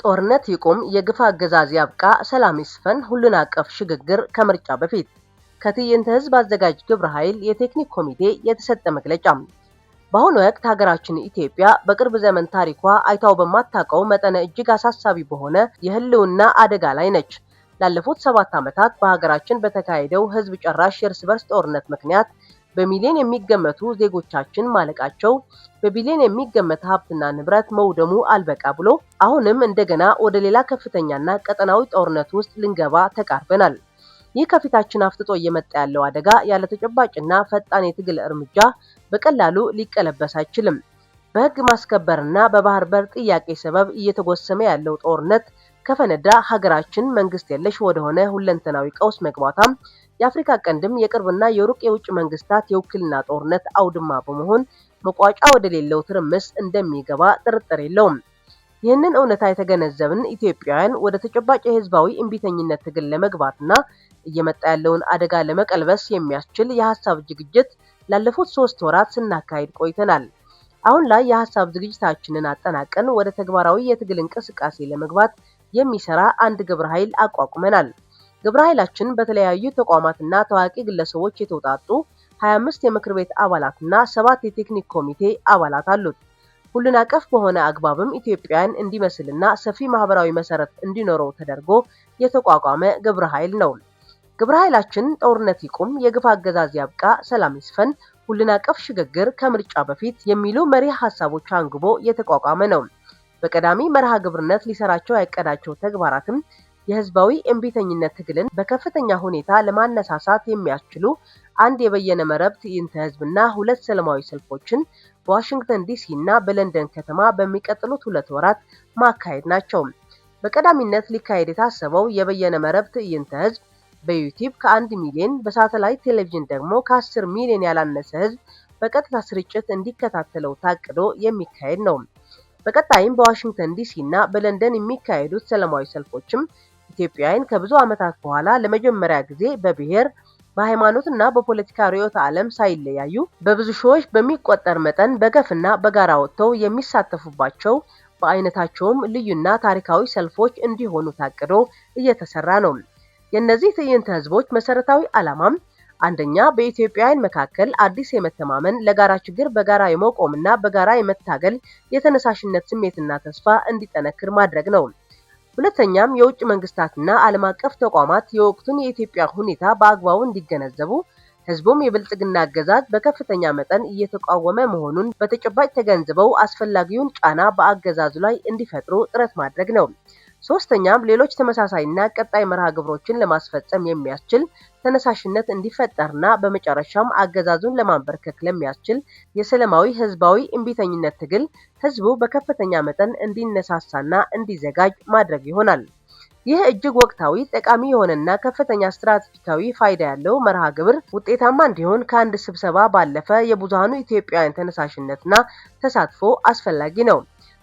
ጦርነት ይቁም፣ የግፍ አገዛዝ ያብቃ፣ ሰላም ይስፈን፣ ሁሉን አቀፍ ሽግግር ከምርጫ በፊት ከትዕይንተ ህዝብ አዘጋጅ ግብረ ኃይል የቴክኒክ ኮሚቴ የተሰጠ መግለጫ። በአሁኑ ወቅት ሀገራችን ኢትዮጵያ በቅርብ ዘመን ታሪኳ አይታው በማታውቀው መጠነ እጅግ አሳሳቢ በሆነ የህልውና አደጋ ላይ ነች። ላለፉት 7 ዓመታት በሀገራችን በተካሄደው ህዝብ ጨራሽ የእርስ በርስ ጦርነት ምክንያት በሚሊዮን የሚገመቱ ዜጎቻችን ማለቃቸው፣ በቢሊዮን የሚገመት ሀብትና ንብረት መውደሙ አልበቃ ብሎ አሁንም እንደገና ወደ ሌላ ከፍተኛና ቀጠናዊ ጦርነት ውስጥ ልንገባ ተቃርበናል። ይህ ከፊታችን አፍጥጦ እየመጣ ያለው አደጋ ያለ ተጨባጭና ፈጣን የትግል እርምጃ በቀላሉ ሊቀለበስ አይችልም። በህግ ማስከበርና በባህር በር ጥያቄ ሰበብ እየተጎሰመ ያለው ጦርነት ከፈነዳ ሀገራችን መንግስት የለሽ ወደሆነ ሁለንተናዊ ቀውስ መግባቷም የአፍሪካ ቀንድም የቅርብና የሩቅ የውጭ መንግስታት የውክልና ጦርነት አውድማ በመሆን መቋጫ ወደሌለው ትርምስ እንደሚገባ ጥርጥር የለውም። ይህንን እውነታ የተገነዘብን ኢትዮጵያውያን ወደ ተጨባጭ የህዝባዊ እምቢተኝነት ትግል ለመግባትና እየመጣ ያለውን አደጋ ለመቀልበስ የሚያስችል የሐሳብ ዝግጅት ላለፉት 3 ወራት ስናካሂድ ቆይተናል። አሁን ላይ የሐሳብ ዝግጅታችንን አጠናቀን ወደ ተግባራዊ የትግል እንቅስቃሴ ለመግባት የሚሰራ አንድ ግብረ ኃይል አቋቁመናል። ግብረ ኃይላችን በተለያዩ ተቋማትና ታዋቂ ግለሰቦች የተውጣጡ 25 የምክር ቤት አባላትና 7 የቴክኒክ ኮሚቴ አባላት አሉት። ሁሉን አቀፍ በሆነ አግባብም ኢትዮጵያን እንዲመስልና ሰፊ ማህበራዊ መሰረት እንዲኖረው ተደርጎ የተቋቋመ ግብረ ኃይል ነው። ግብረ ኃይላችን ጦርነት ይቁም፣ የግፍ አገዛዝ ያብቃ፣ ሰላም ይስፈን፣ ሁሉን አቀፍ ሽግግር ከምርጫ በፊት የሚሉ መሪ ሐሳቦች አንግቦ የተቋቋመ ነው። በቀዳሚ መርሃ ግብርነት ሊሰራቸው ያቀዳቸው ተግባራትም የህዝባዊ እምቢተኝነት ትግልን በከፍተኛ ሁኔታ ለማነሳሳት የሚያስችሉ አንድ የበየነ መረብ ትዕይንተ ህዝብና 2 ሰላማዊ ሰልፎችን በዋሽንግተን ዲሲ እና በለንደን ከተማ በሚቀጥሉት 2 ወራት ማካሄድ ናቸው። በቀዳሚነት ሊካሄድ የታሰበው የበየነ መረብ ትዕይንተ ህዝብ በዩቲዩብ ከ1 ሚሊዮን በሳተላይት ቴሌቪዥን ደግሞ ከ10 ሚሊዮን ያላነሰ ህዝብ በቀጥታ ስርጭት እንዲከታተለው ታቅዶ የሚካሄድ ነው። በቀጣይም በዋሽንግተን ዲሲ እና በለንደን የሚካሄዱት ሰላማዊ ሰልፎችም ኢትዮጵያውያን ከብዙ ዓመታት በኋላ ለመጀመሪያ ጊዜ በብሔር፣ በሃይማኖትና በፖለቲካ ርዕዮተ ዓለም ሳይለያዩ በብዙ ሺዎች በሚቆጠር መጠን በገፍና በጋራ ወጥተው የሚሳተፉባቸው በአይነታቸውም ልዩና ታሪካዊ ሰልፎች እንዲሆኑ ታቅዶ እየተሰራ ነው። የእነዚህ ትዕይንተ ህዝቦች መሰረታዊ ዓላማም አንደኛ በኢትዮጵያውያን መካከል አዲስ የመተማመን ለጋራ ችግር በጋራ የመቆምና በጋራ የመታገል የተነሳሽነት ስሜትና ተስፋ እንዲጠነክር ማድረግ ነው። ሁለተኛም የውጭ መንግስታትና ዓለም አቀፍ ተቋማት የወቅቱን የኢትዮጵያ ሁኔታ በአግባቡ እንዲገነዘቡ ህዝቡም የብልጽግና አገዛዝ በከፍተኛ መጠን እየተቃወመ መሆኑን በተጨባጭ ተገንዝበው አስፈላጊውን ጫና በአገዛዙ ላይ እንዲፈጥሩ ጥረት ማድረግ ነው። ሶስተኛም ሌሎች ተመሳሳይና ቀጣይ መርሃ ግብሮችን ለማስፈጸም የሚያስችል ተነሳሽነት እንዲፈጠርና በመጨረሻም አገዛዙን ለማንበርከክ ለሚያስችል የሰላማዊ ህዝባዊ እምቢተኝነት ትግል ህዝቡ በከፍተኛ መጠን እንዲነሳሳና እንዲዘጋጅ ማድረግ ይሆናል። ይህ እጅግ ወቅታዊ ጠቃሚ የሆነና ከፍተኛ ስትራቴጂካዊ ፋይዳ ያለው መርሃ ግብር ውጤታማ እንዲሆን ከአንድ ስብሰባ ባለፈ የብዙሃኑ ኢትዮጵያውያን ተነሳሽነትና ተሳትፎ አስፈላጊ ነው።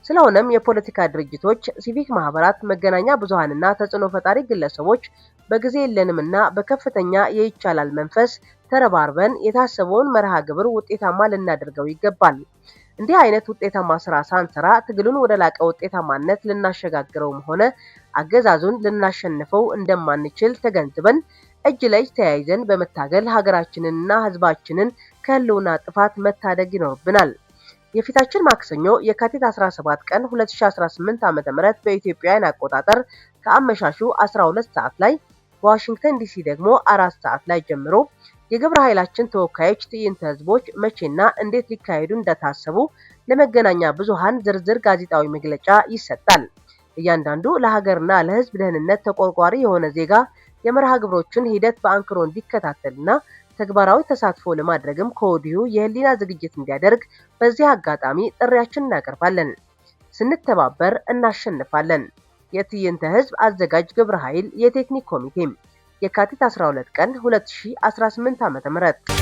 ስለሆነም የፖለቲካ ድርጅቶች፣ ሲቪክ ማህበራት፣ መገናኛ ብዙሃንና ተጽዕኖ ፈጣሪ ግለሰቦች በጊዜ የለንምና በከፍተኛ የይቻላል መንፈስ ተረባርበን የታሰበውን መርሃ ግብር ውጤታማ ልናደርገው ይገባል። እንዲህ አይነት ውጤታማ ስራ ሳንሰራ ትግሉን ወደ ላቀ ውጤታማነት ልናሸጋግረውም ሆነ አገዛዙን ልናሸንፈው እንደማንችል ተገንዝበን እጅ ለእጅ ተያይዘን በመታገል ሀገራችንንና ህዝባችንን ከህልውና ጥፋት መታደግ ይኖርብናል። የፊታችን ማክሰኞ የካቲት 17 ቀን 2018 ዓ.ም በኢትዮጵያውያን አቆጣጠር ከአመሻሹ 12 ሰዓት ላይ በዋሽንግተን ዲሲ ደግሞ 4 ሰዓት ላይ ጀምሮ የግብረ ኃይላችን ተወካዮች ትዕይንተ ህዝቦች መቼና እንዴት ሊካሄዱ እንደታሰቡ ለመገናኛ ብዙሃን ዝርዝር ጋዜጣዊ መግለጫ ይሰጣል። እያንዳንዱ ለሀገርና ለህዝብ ደህንነት ተቆርቋሪ የሆነ ዜጋ የመርሃ ግብሮችን ሂደት በአንክሮ እንዲከታተልና ተግባራዊ ተሳትፎ ለማድረግም ከወዲሁ የህሊና ዝግጅት እንዲያደርግ በዚህ አጋጣሚ ጥሪያችንን እናቀርባለን። ስንተባበር እናሸንፋለን። የትዕይንተ ህዝብ አዘጋጅ ግብረ ኃይል የቴክኒክ ኮሚቴ የካቲት 12 ቀን 2018 ዓ.ም